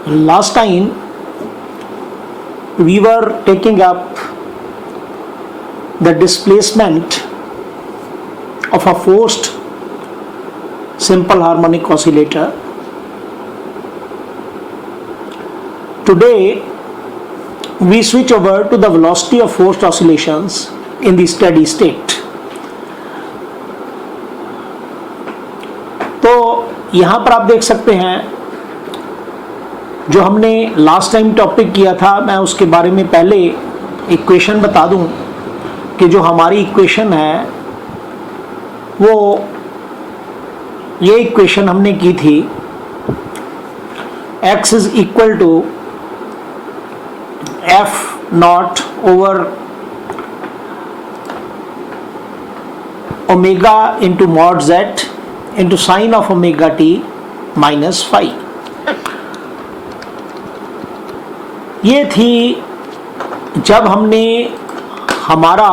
Last time we were taking up the displacement of a forced simple harmonic oscillator. Today we switch over to the velocity of forced oscillations in the steady state. तो यहाँ पर आप देख सकते हैं जो हमने last time topic किया था, मैं उसके बारे में पहले इक्वेशन बता दूं कि जो हमारी इक्वेशन है वो ये इक्वेशन हमने की थी x is equal to F naught over omega into mod Z into sine of omega T minus five. ये थी जब हमने हमारा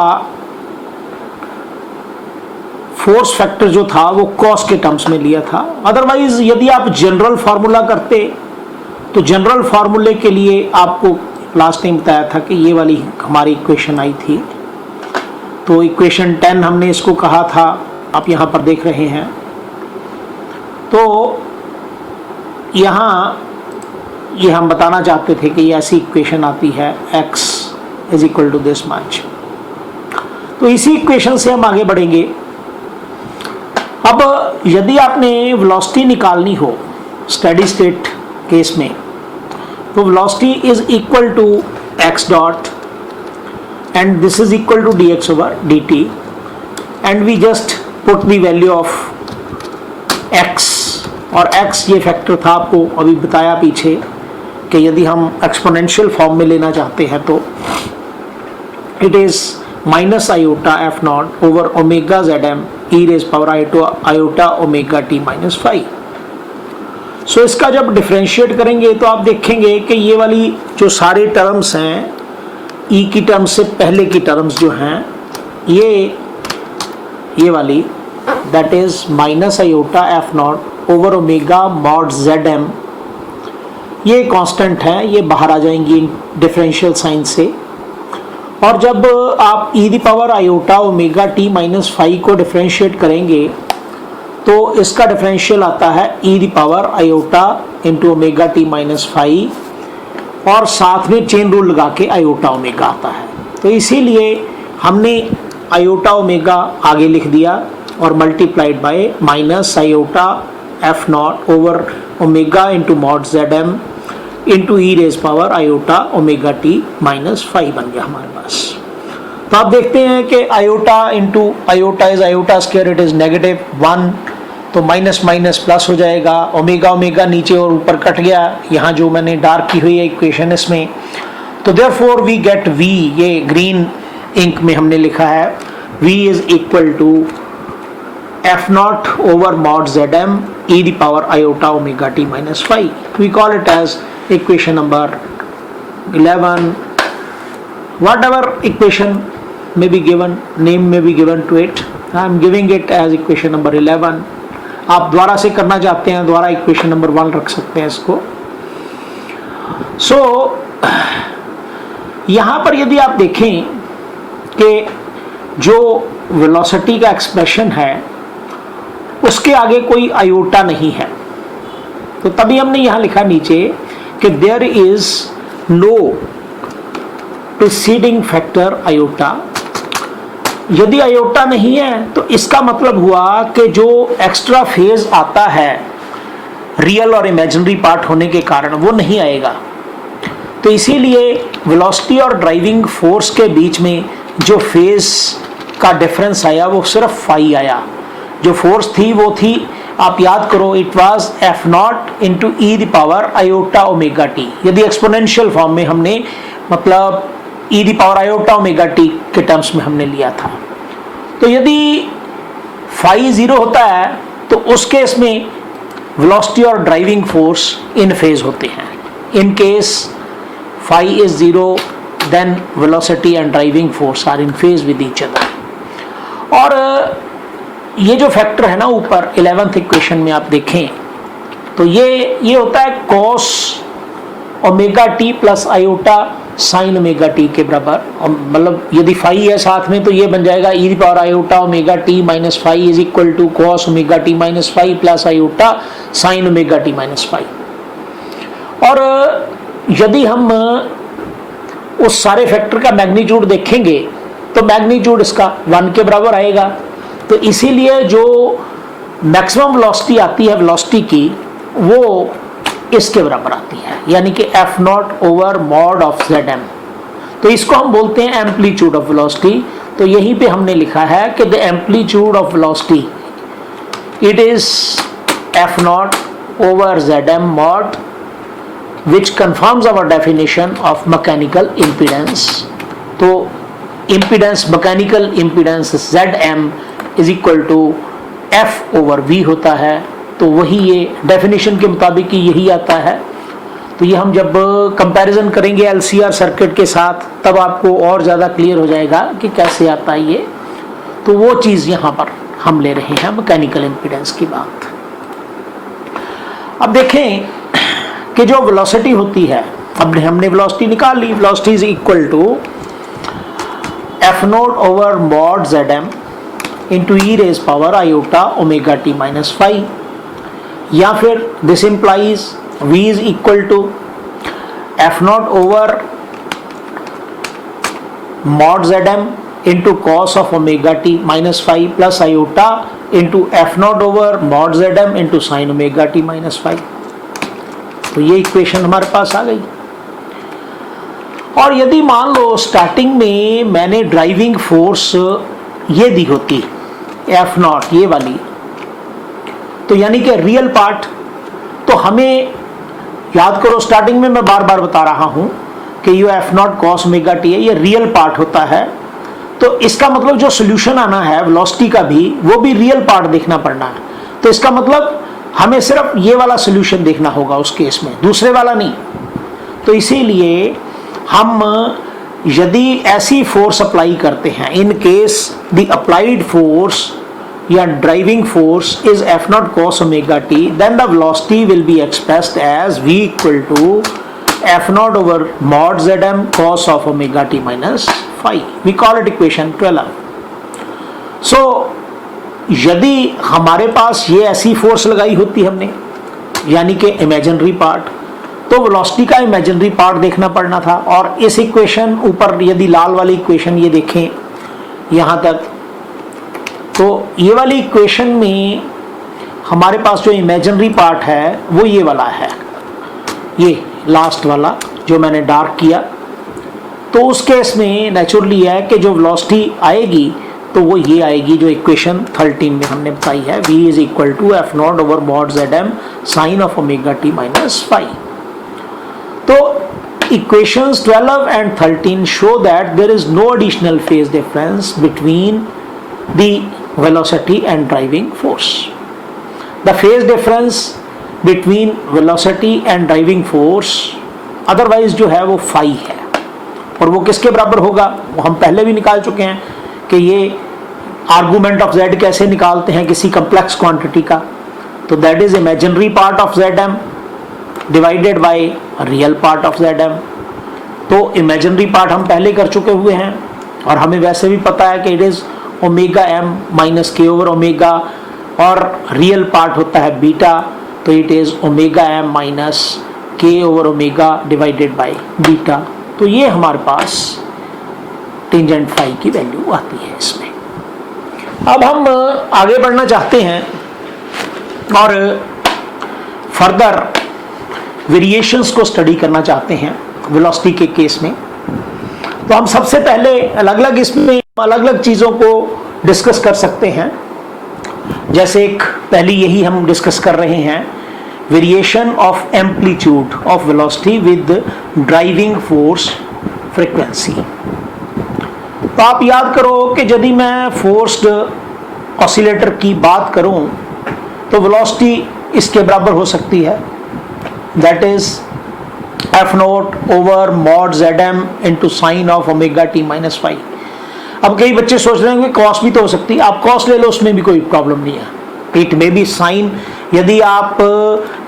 फोर्स फैक्टर जो था वो कॉस के टर्म्स में लिया था। अदरवाइज यदि आप जनरल फार्मूला करते तो जनरल फार्मूले के लिए आपको लास्ट टाइम बताया था कि ये वाली हमारी इक्वेशन आई थी। तो इक्वेशन 10 हमने इसको कहा था, आप यहाँ पर देख रहे हैं। तो यहाँ ये हम बताना चाहते थे कि ये ऐसी इक्वेशन आती है x is equal to this much. तो इसी इक्वेशन से हम आगे बढ़ेंगे। अब यदि आपने वेलोसिटी निकालनी हो स्टेडी स्टेट केस में, तो velocity is equal to x dot and this is equal to dx over dt and we just put the value of x, और x ये फैक्टर था, आपको अभी बताया पीछे कि यदि हम एक्सपोनेंशियल फॉर्म में लेना चाहते हैं तो it is minus iota F naught over omega Z M E raise power iota omega T minus five. So इसका जब डिफ्रेंशिएट करेंगे तो आप देखेंगे कि ये वाली जो सारे टर्म्स हैं, ई की टर्म्स से पहले की टर्म्स जो हैं, ये वाली that is minus iota F naught over omega mod Z M, ये कांस्टेंट है, ये बाहर आ जाएंगी डिफरेंशियल साइन से। और जब आप E the power iota omega T minus five को डिफरेंशिएट करेंगे तो इसका डिफरेंशियल आता है E the power iota into omega T minus five, और साथ में चेन रूल लगा के आयोटा ओमेगा आता है। तो इसीलिए हमने आयोटा ओमेगा आगे लिख दिया और multiplied by minus iota F naught over omega into mod Z M into E raise power iota omega T minus five बन गया हमारे पास। तो आप देखते हैं कि iota into iota is iota square, it is negative 1, तो माइनस माइनस प्लस हो जाएगा। ओमेगा ओमेगा नीचे और ऊपर कट गया, यहाँ जो मैंने डार्क की हुई है इक्वेशन इसमें। तो देयरफॉर वी गेट v, ये ग्रीन इंक में हमने लिखा है v is equal to F naught over mod Z M E the power iota omega T minus five. We call it as equation number 11. Whatever equation may be given, name may be given to it, I am giving it as equation number 11. आप द्वारा से करना चाहते हैं, द्वारा equation number 1 रख सकते हैं इसको। सो यहाँ पर यदि आप देखें कि जो वेलोसिटी का एक्सप्रेशन है उसके आगे कोई आयोटा नहीं है, तो तभी हमने यहाँ लिखा नीचे कि there is no preceding factor iota. यदि आयोटा नहीं है तो इसका मतलब हुआ कि जो एक्स्ट्रा फेज आता है रियल और इमेजिनरी पार्ट होने के कारण वो नहीं आएगा। तो इसीलिए वेलोसिटी और ड्राइविंग फोर्स के बीच में जो फेज का डिफरेंस आया वो सिर्फ फाई आया। जो फोर्स थी वो थी, आप याद करो, it was F naught into E the power iota omega T. यदि एक्सपोनेंशियल फॉर्म में हमने मतलब E the power iota omega T के टर्म्स में हमने लिया था। तो यदि फाई 0 होता है तो उस केस में वेलोसिटी और ड्राइविंग फोर्स इन फेज होते हैं। In case phi is 0 then velocity and driving force are in phase with each other. और ये जो फैक्टर है ना ऊपर 11th इक्वेशन में आप देखें तो ये होता है cos omega T plus iota sine omega T के बराबर, मतलब यदि फाई है साथ में तो ये बन जाएगा E power iota omega T minus phi is equal to cos omega T minus phi plus iota sine omega T minus phi. और यदि हम उस सारे फैक्टर का मैग्नीट्यूड देखेंगे तो मैग्नीट्यूड इसका 1 के बराबर आएगा। तो इसीलिए जो मैक्सिमम वेलोसिटी आती है वेलोसिटी की वो इसके बराबर आती है, यानी कि F naught over mod of Z M. तो इसको हम बोलते हैं एम्पलीट्यूड ऑफ वेलोसिटी। तो यहीं पे हमने लिखा है कि the amplitude of velocity it is F naught over Z M mod which confirms our definition of mechanical impedance। तो impedance, mechanical impedance Zm is equal to F over V होता है। तो वही ये definition के मुताबिक यही आता है। तो ये हम जब कंपैरिजन करेंगे LCR सर्किट के साथ तब आपको और ज़्यादा क्लियर हो जाएगा कि कैसे आता है ये। तो वो चीज़ यहाँ पर हम ले रहे हैं मैकेनिकल इम्पीडेंस की बात। अब देखें कि जो वेलोसिटी होती है, अब हमने वेलोसिटी निकाल ली, velocity is equal to F naught over mod Z M into E raise power iota omega T minus five, या फिर this implies V is equal to F naught over mod Z M into cos of omega T minus five plus iota into F naught over mod Z M into sine omega T minus five. तो ये equation हमारे पास आ गई। और यदि मान लो starting में मैंने driving force ये दी होती एफ नॉट ये वाली, तो यानी कि रियल पार्ट, तो हमें याद करो स्टार्टिंग में मैं बार बार बता रहा हूं कि ये F naught cos omega T है, ये रियल पार्ट होता है। तो इसका मतलब जो सोल्यूशन आना है वेलोसिटी का भी वो भी रियल पार्ट देखना पड़ना है। तो इसका मतलब हमें सिर्फ ये वाला सोल्यूशन देखना होगा उस केस में, दूसरे वाला नहीं। तो इसीलिए हम यदि ऐसी फोर्स अप्लाई करते हैं, in case the applied force या driving force is F naught cos omega T, then the velocity will be expressed as v equal to F naught over mod Z M cos of omega T minus five. We call it equation 12। So यदि हमारे पास ये ऐसी force लगाई होती हमने, यानी कि imaginary part, तो वेलोसिटी का इमेजिनरी पार्ट देखना पड़ना था। और इस इक्वेशन ऊपर यदि लाल वाली इक्वेशन ये देखें यहाँ तक, तो ये वाली इक्वेशन में हमारे पास जो इमेजिनरी पार्ट है वो ये वाला है, ये लास्ट वाला जो मैंने डार्क किया। तो उस केस में नेचुरली है कि जो वेलोसिटी आएगी तो वो ये आएगी जो इक्वेशन 13 में हमने बताई है, v is equal to F naught over mod Z M sine of omega T minus five. तो equations 12 and 13 show that there is no additional phase difference between the velocity and driving force. The phase difference between velocity and driving force otherwise जो है वो phi है। और वो किसके बराबर होगा वो हम पहले भी निकाल चुके हैं कि ये आर्गुमेंट ऑफ z कैसे निकालते हैं किसी कम्प्लेक्स क्वांटिटी का। तो that is imaginary part of Z M divided by real part of Z M. तो इमेजिनरी पार्ट हम पहले कर चुके हुए हैं और हमें वैसे भी पता है कि it is omega M minus के ओवर ओमेगा, और रियल पार्ट होता है बीटा, तो it is omega M minus के over omega divided by beta. तो ये हमारे पास टेंजेंट फाई की वैल्यू आती है इसमें। अब हम आगे बढ़ना चाहते हैं और फर्दर वेरिएशंस को स्टडी करना चाहते हैं वेलोसिटी के केस में। तो हम सबसे पहले अलग अलग इसमें अलग अलग चीज़ों को डिस्कस कर सकते हैं। जैसे एक पहली यही हम डिस्कस कर रहे हैं, variation of amplitude of velocity with driving force frequency. तो आप याद करो कि यदि मैं फोर्स्ड ऑसिलेटर की बात करूं तो वेलोसिटी इसके बराबर हो सकती है, that is F naught over mod Z M into sine of omega T minus five. अब कई बच्चे सोच रहे हैं कि कॉस भी तो हो सकती है, आप कॉस ले लो, उसमें भी कोई प्रॉब्लम नहीं है। इट मे बी साइन यदि आप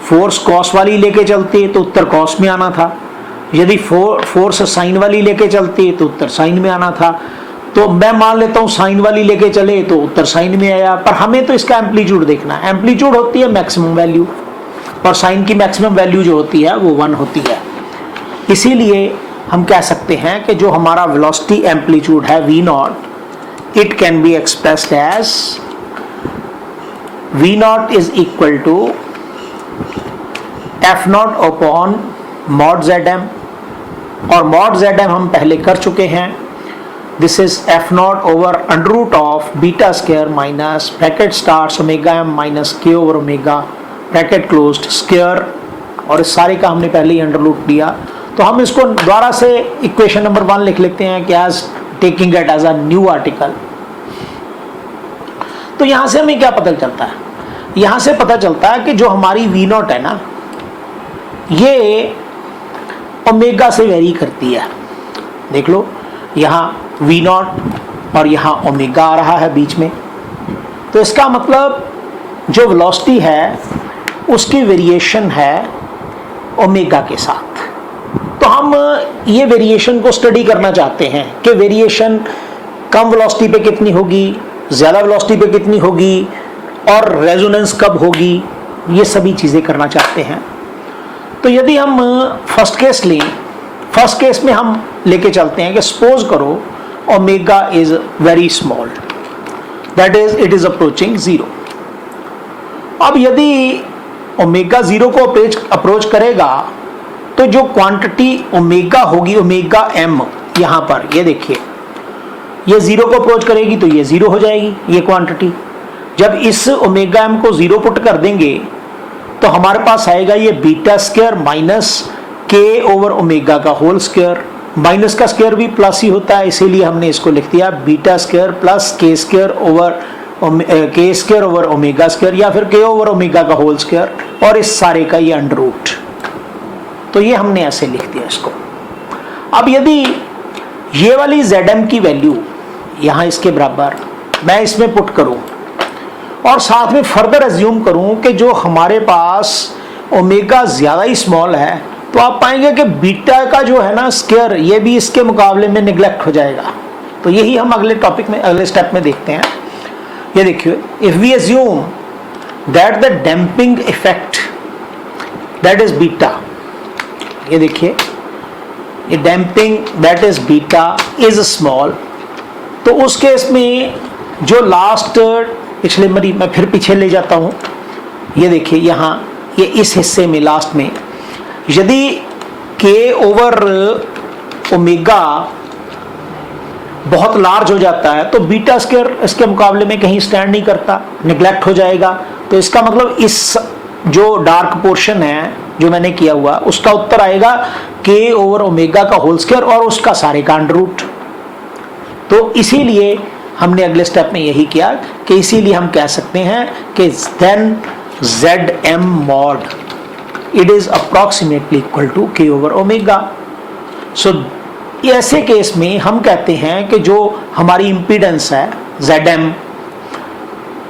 फोर्स कॉस वाली लेके चलते तो उत्तर कॉस में आना था, यदि फोर्स साइन वाली लेके चलते तो उत्तर साइन में आना था। तो मैं मान लेता हूँ साइन वाली लेके चले तो उत्तर साइन में आया, पर हमें तो इसका एम्पलीट्यूड देखना है। एम्पलीट्यूड होती है मैक्सिमम वैल्यू, और साइन की मैक्सिमम वैल्यू जो होती है वो 1 होती है। इसीलिए हम कह सकते हैं कि जो हमारा वेलोसिटी एम्पलीट्यूड है v0, it can be expressed as v0 is equal to f0 upon mod zm, और मॉड zm हम पहले कर चुके हैं। This is f0 over under root of beta square minus bracket start omega m minus k over omega bracket closed square, और इस सारे का हमने पहले ही अंडर रूट लिया। तो हम इसको दोबारा से इक्वेशन नंबर 1 लिख लेते हैं कि as taking it as a new article. तो यहां से हमें क्या पता चलता है? यहां से पता चलता है कि जो हमारी v0 है ना, ये ओमेगा से वेरी करती है। देख लो, यहाँ v0 और यहाँ ओमेगा आ रहा है बीच में। तो इसका मतलब जो वेलोसिटी है उसकी वेरिएशन है ओमेगा के साथ। तो हम ये वेरिएशन को स्टडी करना चाहते हैं कि वेरिएशन कम वेलोसिटी पे कितनी होगी, ज़्यादा वेलोसिटी पे कितनी होगी, और रेजोनेंस कब होगी, ये सभी चीज़ें करना चाहते हैं। तो यदि हम फर्स्ट केस लें, फर्स्ट केस में हम लेके चलते हैं कि सपोज करो omega is very small, that is it is approaching 0। अब यदि ओमेगा 0 को अप्रोच करेगा तो जो क्वांटिटी ओमेगा होगी, ओमेगा m, यहाँ पर ये देखिए, ये 0 को अप्रोच करेगी तो ये 0 हो जाएगी ये क्वांटिटी। जब इस ओमेगा m को 0 पुट कर देंगे तो हमारे पास आएगा ये beta square minus k over omega का होल स्क्वायर। माइनस का स्क्वायर भी प्लस ही होता है, इसीलिए हमने इसको लिख दिया beta square plus k square over omega square, या फिर k ओवर ओमेगा का होल स्क्वायर, और इस सारे का ये अंडर रूट। तो ये हमने ऐसे लिख दिया इसको। अब यदि ये वाली zm की वैल्यू यहाँ इसके बराबर मैं इसमें पुट करूं और साथ में फर्दर एज्यूम करूं कि जो हमारे पास ओमेगा ज़्यादा ही स्मॉल है, तो आप पाएंगे कि बीटा का जो है ना स्क्वायर, ये भी इसके मुकाबले में निगलेक्ट हो जाएगा। तो यही हम अगले टॉपिक में, अगले स्टेप में देखते हैं। ये देखिए, if we assume that the damping effect that is beta, ये देखिए, ये damping that is beta is small, तो उस केस में जो लास्ट पिछले मरी मैं फिर पीछे ले जाता हूँ। ये देखिए यहाँ ये इस हिस्से में लास्ट में यदि k ओवर ओमेगा बहुत लार्ज हो जाता है तो बीटा स्क्वायर इसके मुकाबले में कहीं स्टैंड नहीं करता, निगलेक्ट हो जाएगा। तो इसका मतलब इस जो डार्क पोर्शन है जो मैंने किया हुआ, उसका उत्तर आएगा k ओवर ओमेगा का होल स्क्वायर और उसका सारे का अंडर रूट। तो इसीलिए हमने अगले स्टेप में यही किया कि इसीलिए हम कह सकते हैं कि then Zm mod it is approximately equal to k over omega। सो ऐसे केस में हम कहते हैं कि जो हमारी इम्पीडेंस है Zm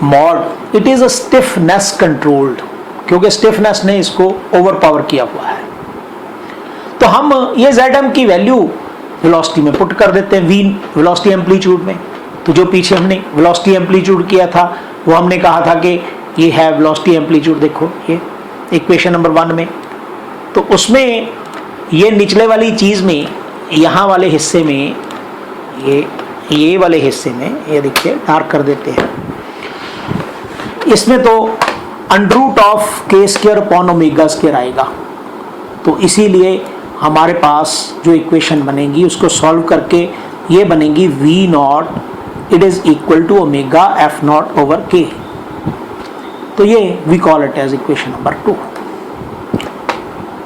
mod it is a stiffness controlled, क्योंकि स्टिफनेस ने इसको ओवर पावर किया हुआ है। तो हम ये Zm की वैल्यू वेलोसिटी में पुट कर देते हैं, v वेलोसिटी एम्पलीट्यूड में। तो जो पीछे हमने वेलोसिटी एम्पलीट्यूड किया था वो हमने कहा था कि ये है वेलोसिटी एम्पलीट्यूड, देखो ये इक्वेशन नंबर 1 में। तो उसमें ये निचले वाली चीज़ में, यहाँ वाले हिस्से में, ये वाले हिस्से में, ये देखिए डार्क कर देते हैं, इसमें तो under root of k square upon omega square आएगा। तो इसीलिए हमारे पास जो इक्वेशन बनेगी उसको सॉल्व करके ये बनेगी v naught it is equal to omega f naught over k। तो ये we call it as equation number 2।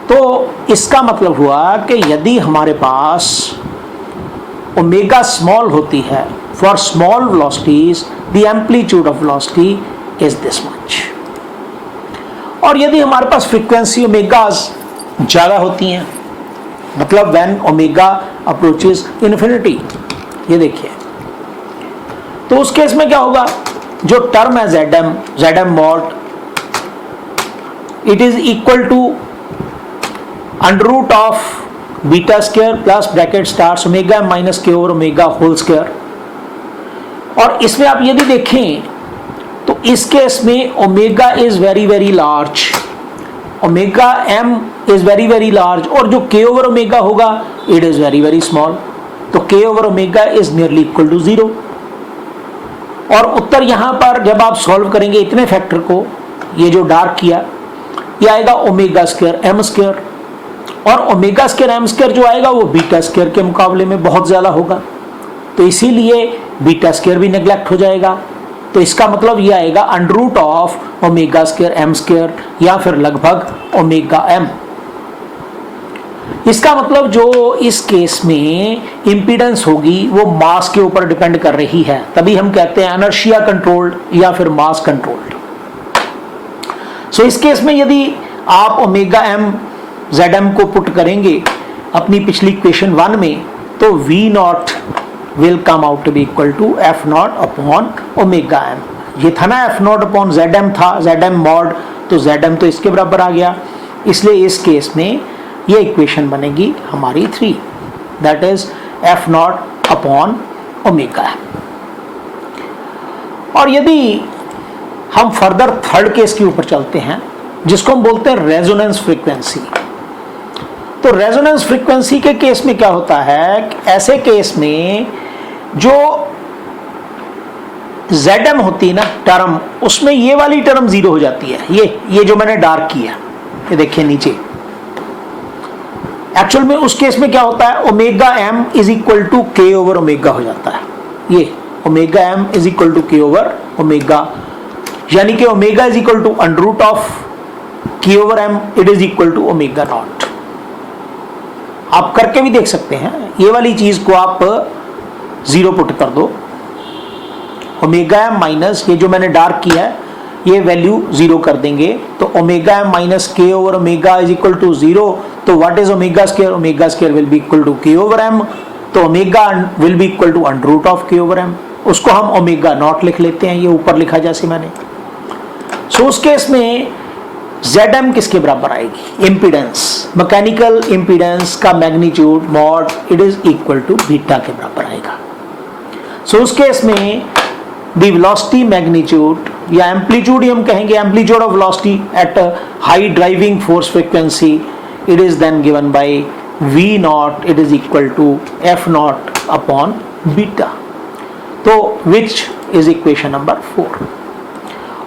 तो इसका मतलब हुआ कि यदि हमारे पास ओमेगा स्मॉल होती है for small velocities the amplitude of velocity is this much, और यदि हमारे पास फ्रीक्वेंसी ओमेगास ज़्यादा होती हैं, मतलब व्हेन ओमेगा अप्रोचेस इन्फिनिटी, ये देखिए, तो उस केस में क्या होगा, जो टर्म है Zm mod it is equal to under root of beta square plus bracket start omega M minus के ओवर ओमेगा होल स्क्वायर। और इसमें आप यदि देखें तो इस केस में omega is very very large, omega M is very very large, और जो के ओवर ओमेगा होगा it is very very small, तो K over omega is nearly equal to 0। और उत्तर यहां पर जब आप सॉल्व करेंगे इतने फैक्टर को, ये जो डार्क किया, ये आएगा ओमेगा स्क्वायर एम स्क्वायर, और ओमेगा स्क्वायर एम स्क्वायर जो आएगा वो बीटा स्क्वायर के मुकाबले में बहुत ज्यादा होगा, तो इसीलिए बीटा स्क्वायर भी नेग्लेक्ट हो जाएगा। तो इसका मतलब ये आएगा under root of omega square M square, या फिर लगभग ओमेगा एम। इसका मतलब जो इस केस में इंपीडेंस होगी वो मास के ऊपर डिपेंड कर रही है, तभी हम कहते हैं इनर्शिया कंट्रोल्ड या फिर मास कंट्रोल्ड। सो इस केस में यदि आप ओमेगा एम जेड एम को पुट करेंगे अपनी पिछली इक्वेशन 1 में, तो V naught will come out to be equal to F naught upon omega M. ये था ना F naught upon Z M था, जेड एम मॉड, तो जेड एम तो इसके बराबर आ गया, इसलिए इस केस में ये इक्वेशन बनेगी हमारी 3, that is F naught upon omega M. और यदि हम फर्दर थर्ड केस के ऊपर चलते हैं जिसको हम बोलते हैं रेजोनेंस फ्रीक्वेंसी, तो रेजोनेंस फ्रीक्वेंसी के केस में क्या होता है, ऐसे केस में जो Zm होती है ना टर्म, उसमें ये वाली टर्म 0 हो जाती है, ये जो मैंने डार्क किया, ये देखिए नीचे। एक्चुअल में उस केस में क्या होता है, omega M is equal to K over omega हो जाता है, ये omega M is equal to K over omega, यानी कि omega is equal to under root of K over M, it is equal to omega naught. आप करके भी देख सकते हैं, ये वाली चीज को आप 0 पुट कर दो, ओमेगा एम माइनस ये जो मैंने डार्क किया है ये वैल्यू 0 कर देंगे, तो ओमेगा एम माइनस के over omega is equal to 0, तो what is omega square, omega square will be equal to K over M, तो omega will be equal to under root of K over M, उसको हम omega naught लिख लेते हैं, ये ऊपर लिखा जैसे मैंने। सो उस केस में Zm किसके बराबर आएगी, इम्पीडेंस, मैकेनिकल इम्पीडेंस का magnitude mod, it is equal to beta के बराबर आएगा। सो उस केस में द वेलोसिटी मैग्नीट्यूड या एम्पलीट्यूड ही हम कहेंगे, amplitude of velocity at high driving force frequency, it is then given by v naught, it is equal to f naught upon beta, तो विच इज इक्वेशन नंबर 4।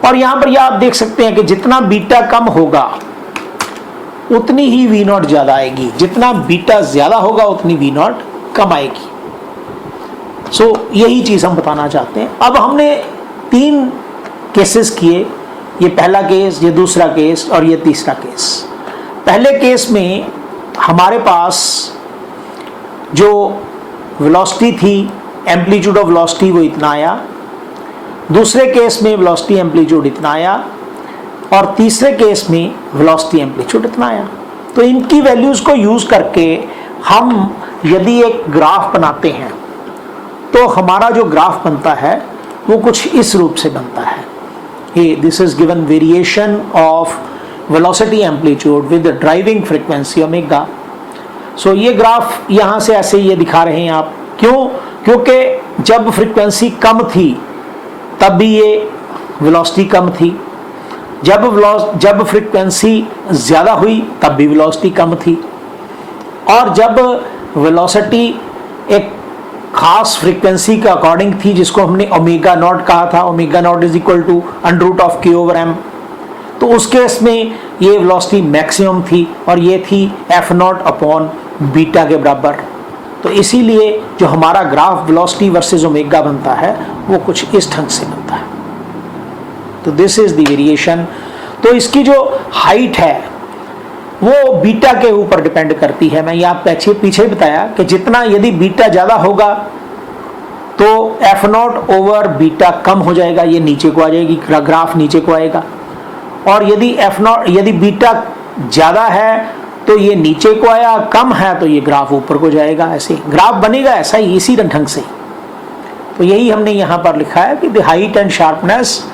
और यहां पर यह आप देख सकते हैं कि जितना बीटा कम होगा उतनी ही वी नॉट ज्यादा आएगी, जितना बीटा ज्यादा होगा उतनी वी नॉट कम आएगी। सो यही चीज हम बताना चाहते हैं। अब हमने 3 केसेस किए, ये पहला केस, ये दूसरा केस और ये तीसरा केस। पहले केस में हमारे पास जो वेलोसिटी थी, एम्पलीट्यूड ऑफ वेलोसिटी वो इतना आया, दूसरे केस में वेलोसिटी एम्पलीट्यूड इतना आया, और तीसरे केस में वेलोसिटी एम्पलीट्यूड इतना आया। तो इनकी वैल्यूज को यूज करके हम यदि एक ग्राफ बनाते हैं तो हमारा जो ग्राफ बनता है वो कुछ इस रूप से बनता है, ये this is given variation of velocity amplitude with driving frequency omega. So ये ग्राफ यहाँ से ऐसे ये दिखा रहे हैं आप, क्यों, क्योंकि जब फ्रीक्वेंसी कम थी तब भी ये वेलोसिटी कम थी, जब फ्रीक्वेंसी ज़्यादा हुई तब भी वेलोसिटी कम थी, और जब वेलोसिटी एक खास फ्रीक्वेंसी के अकॉर्डिंग थी जिसको हमने ओमेगा नॉट कहा था, omega naught is equal to under root of K over M, तो उस केस में ये वेलोसिटी मैक्सिमम थी और ये थी एफ नॉट अपॉन बीटा के बराबर। तो इसीलिए जो हमारा ग्राफ वेलोसिटी वर्सेस ओमेगा बनता है वो कुछ इस ढंग से बनता है। तो दिस इज द वेरिएशन। तो इसकी जो हाइट है वो बीटा के ऊपर डिपेंड करती है। मैं यहाँ पीछे बताया कि जितना यदि बीटा ज़्यादा होगा तो एफ नॉट ओवर बीटा कम हो जाएगा, ये नीचे को आ जाएगी, ग्राफ नीचे को आएगा, और यदि बीटा ज़्यादा है तो ये नीचे को आया, कम है तो ये ग्राफ ऊपर को जाएगा, ऐसे ग्राफ बनेगा ऐसा ही, इसी ढंग से। तो यही हमने यहाँ पर लिखा है कि the height and sharpness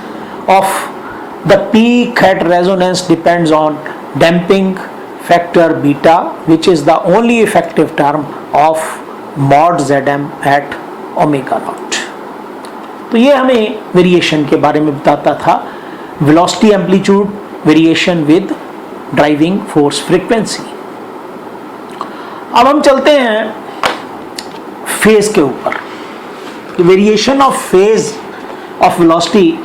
of The peak at resonance depends on damping factor beta, which is the only effective term of mod Zm at omega naught. तो ये हमें वेरिएशन के बारे में बताता था, velocity amplitude variation with driving force frequency. अब हम चलते हैं फेज के ऊपर. Variation of phase of velocity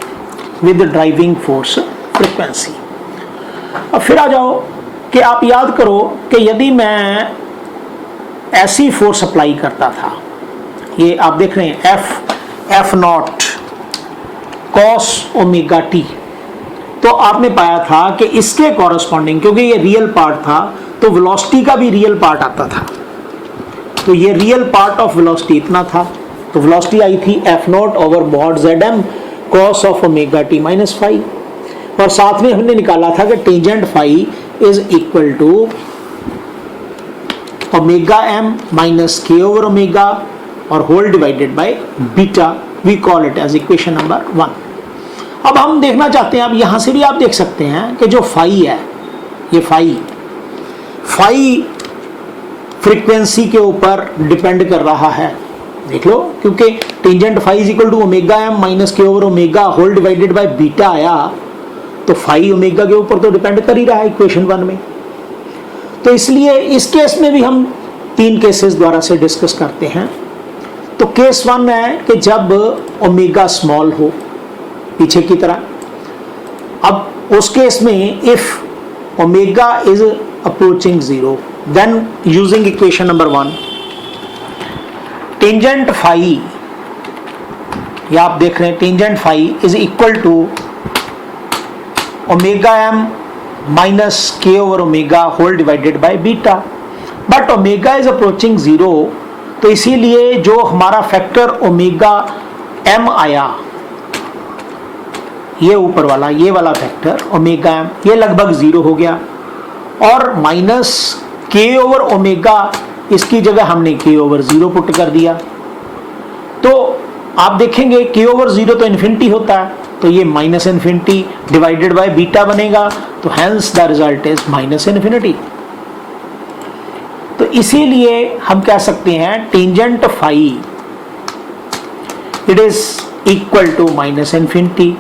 with driving force frequency. अब फिर आ जाओ कि आप याद करो कि यदि मैं ऐसी फोर्स अप्लाई करता था, ये आप देख रहे हैं F naught cos omega T, तो आपने पाया था कि इसके कॉरस्पॉन्डिंग, क्योंकि ये रियल पार्ट था तो वेलोसिटी का भी रियल पार्ट आता था, तो ये रियल पार्ट ऑफ वेलोसिटी इतना था, तो वेलोसिटी आई थी F naught over mod Z M cos of omega T minus five, और साथ में हमने निकाला था कि tangent phi is equal to omega M minus के ओवर ओमेगा और whole divided by beta. We call it as equation number 1. अब हम देखना चाहते हैं, अब यहां से भी आप देख सकते हैं कि जो फाई है, ये फाई फ्रीक्वेंसी के ऊपर डिपेंड कर रहा है. देख लो, क्योंकि tangent phi is equal to omega M minus के over omega whole divided by beta आया, तो फाई ओमेगा के ऊपर तो डिपेंड कर ही रहा है इक्वेशन 1 में. तो इसलिए इस केस में भी हम 3 केसेस द्वारा से डिस्कस करते हैं. तो केस 1 है कि जब ओमेगा स्मॉल हो पीछे की तरह. अब उस केस में if omega is approaching 0, then using equation number 1, tangent phi, या आप देख रहे हैं tangent phi is equal to omega M minus के over omega whole divided by beta. But omega is approaching 0, तो इसीलिए जो हमारा फैक्टर ओमेगा एम आया, ये ऊपर वाला, ये वाला फैक्टर ओमेगा एम, ये लगभग 0 हो गया, और माइनस के ओवर ओमेगा, इसकी जगह हमने के ओवर 0 पुट कर दिया. तो आप देखेंगे के ओवर 0 तो इन्फिनिटी होता है, तो ये minus infinity divided by beta बनेगा, तो hence the result is minus infinity. तो इसीलिए हम कह सकते हैं tangent phi it is equal to minus infinity,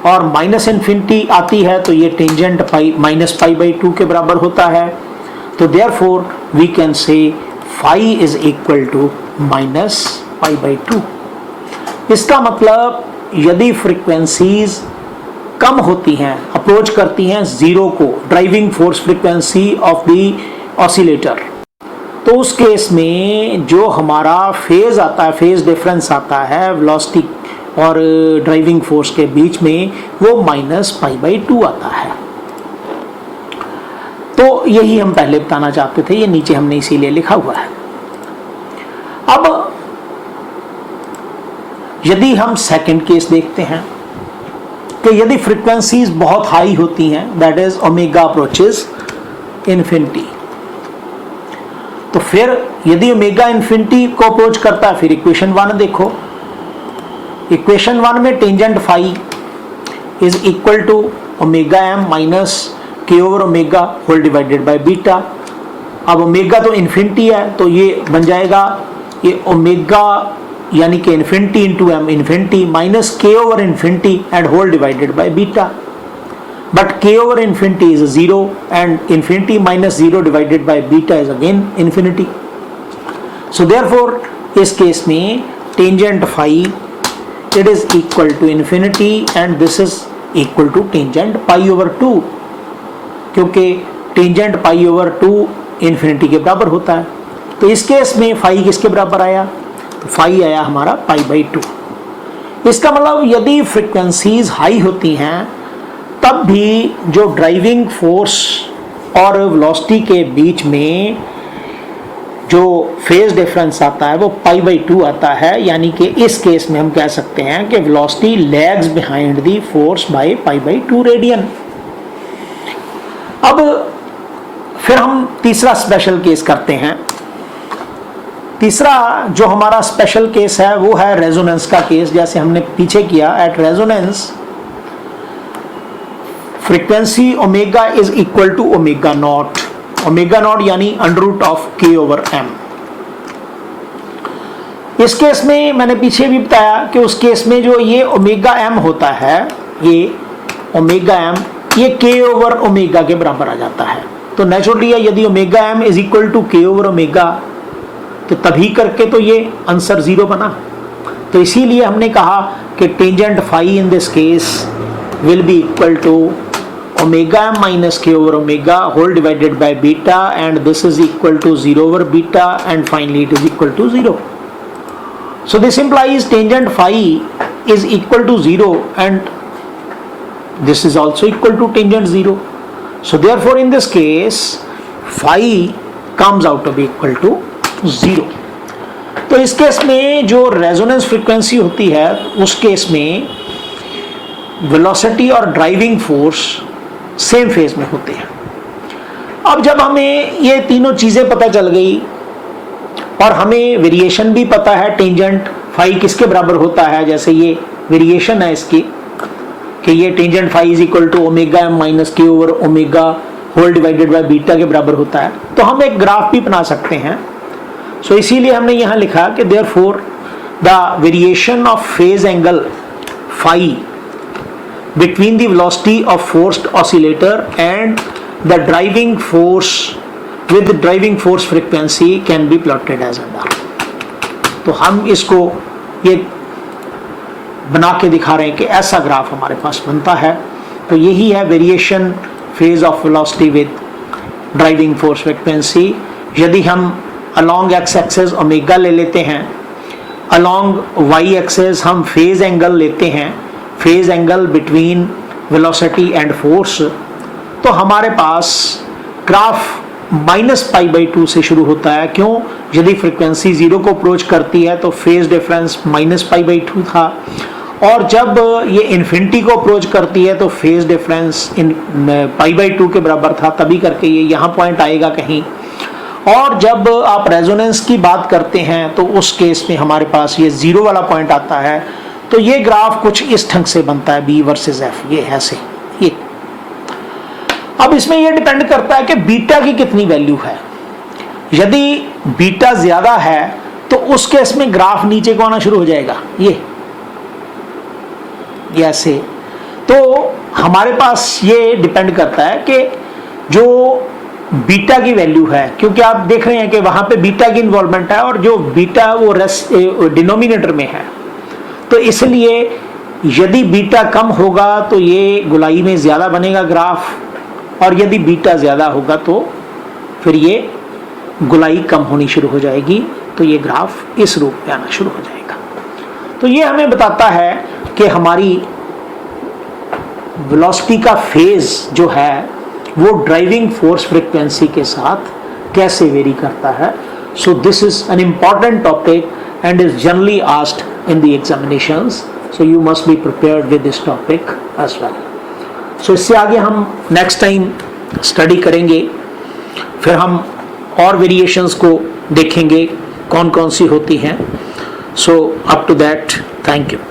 और माइनस इन्फिनिटी आती है तो ये tangent pi minus pi by 2 के बराबर होता है. तो therefore we can say phi is equal to minus pi by 2. इसका मतलब यदि फ्रीक्वेंसीज कम होती हैं, अप्रोच करती हैं 0 को, driving force frequency of the oscillator, तो उस केस में जो हमारा फेज आता है, फेज डिफरेंस आता है वेलोसिटी और ड्राइविंग फोर्स के बीच में, वो माइनस पाई बाई 2 आता है. तो यही हम पहले बताना चाहते थे, ये नीचे हमने इसीलिए लिखा हुआ है. अब यदि हम सेकंड केस देखते हैं कि यदि फ्रीक्वेंसीज बहुत हाई होती हैं, that is omega approaches infinity, तो फिर यदि ओमेगा इन्फिनिटी को अप्रोच करता है, फिर इक्वेशन 1 देखो. इक्वेशन 1 में tangent phi is equal to omega M minus के over omega whole divided by beta. अब ओमेगा तो इन्फिनिटी है, तो ये बन जाएगा ये ओमेगा यानी कि infinity into m infinity minus के over infinity and whole divided by beta. But k over infinity is 0 and infinity minus 0 divided by beta is again infinity. So therefore इस केस में tangent phi it is equal to infinity and this is equal to tangent pi over 2, क्योंकि tangent pi over 2 infinity के बराबर होता है. तो इस case में फाई किसके बराबर आया, तो फाई आया हमारा पाई बाई 2. इसका मतलब यदि फ्रीक्वेंसीज हाई होती हैं तब भी जो ड्राइविंग फोर्स और वेलोसिटी के बीच में जो फेज डिफरेंस आता है वो पाई बाई 2 आता है. यानी कि इस केस में हम कह सकते हैं कि velocity lags behind the force by pi by 2 radian. अब फिर हम तीसरा स्पेशल केस करते हैं. तीसरा जो हमारा स्पेशल केस है वो है रेजोनेंस का केस. जैसे हमने पीछे किया, at resonance frequency omega is equal to omega naught यानी under root of k over m। इस केस में मैंने पीछे भी बताया कि उस केस में जो ये ओमेगा m होता है, ये ओमेगा m ये k ओवर ओमेगा के बराबर आ जाता है। तो नेचुरली यदि omega m is equal to k over omega तो तभी करके तो ये आंसर 0 बना। तो इसीलिए हमने कहा कि tangent phi in this case will be equal to omega m minus k over omega whole divided by beta, and this is equal to 0 over beta, and finally it is equal to 0. So this implies tangent phi is equal to 0 and this is also equal to tangent 0. So therefore in this case phi comes out to be equal to 0. तो इस case में जो resonance frequency होती है उस case में velocity और driving force same phase में होते हैं। अब जब हमें ये तीनों चीजें पता चल गई और हमें वेरिएशन भी पता है टेंजेंट फाई किसके बराबर होता है, जैसे ये वेरिएशन है इसकी कि ये tangent phi is equal to omega m minus के over omega whole divided by beta के बराबर होता है, तो हम एक ग्राफ भी बना सकते हैं। सो इसीलिए हमने यहाँ लिखा कि therefore the variation of phase angle phi between the velocity of forced oscillator and the driving force with the driving force frequency can be plotted as under। तो हम इसको ये बना के दिखा रहे हैं कि ऐसा ग्राफ हमारे पास बनता है। तो यही है variation phase of velocity with driving force frequency. यदि हम along x एक्सेस ओमेगा ले लेते हैं, along y एक्सेस हम फेज एंगल लेते हैं, phase angle between velocity and force, तो हमारे पास ग्राफ -π/2 से शुरू होता है। क्यों? यदि फ्रीक्वेंसी 0 को अप्रोच करती है तो फेज डिफरेंस -π/2 था, और जब ये इन्फिनिटी को अप्रोच करती है तो फेज डिफरेंस π/2 के बराबर था, तभी करके ये यहाँ पॉइंट आएगा कहीं। और जब आप रेजोनेंस की बात करते हैं तो उस केस में हमारे पास ये 0 वाला पॉइंट आता है। तो ये ग्राफ कुछ इस ढंग से बनता है, B वर्सेस F, ये ऐसे ये। अब इसमें ये डिपेंड करता है कि बीटा की कितनी वैल्यू है। यदि बीटा ज्यादा है तो उस केस में ग्राफ नीचे को आना शुरू हो जाएगा, ये ऐसे। तो हमारे पास ये डिपेंड करता है कि जो बीटा की वैल्यू है, क्योंकि आप देख रहे हैं कि वहां पे बीटा की इन्वॉल्वमेंट है और जो बीटा वो डिनोमिनेटर में है, तो इसलिए यदि बीटा कम होगा तो ये गुलाई में ज़्यादा बनेगा ग्राफ, और यदि बीटा ज़्यादा होगा तो फिर ये गुलाई कम होनी शुरू हो जाएगी, तो ये ग्राफ इस रूप में आना शुरू हो जाएगा। तो ये हमें बताता है कि हमारी वेलोसिटी का फेज जो है वो ड्राइविंग फोर्स फ्रीक्वेंसी के साथ कैसे वेरी करता है। So this is an important topic and is generally asked in the examinations, so you must be prepared with this topic as well. So इससे आगे हम next time study करेंगे, फिर हम और variations को देखेंगे कौन कौन सी होती हैं। So up to that, thank you.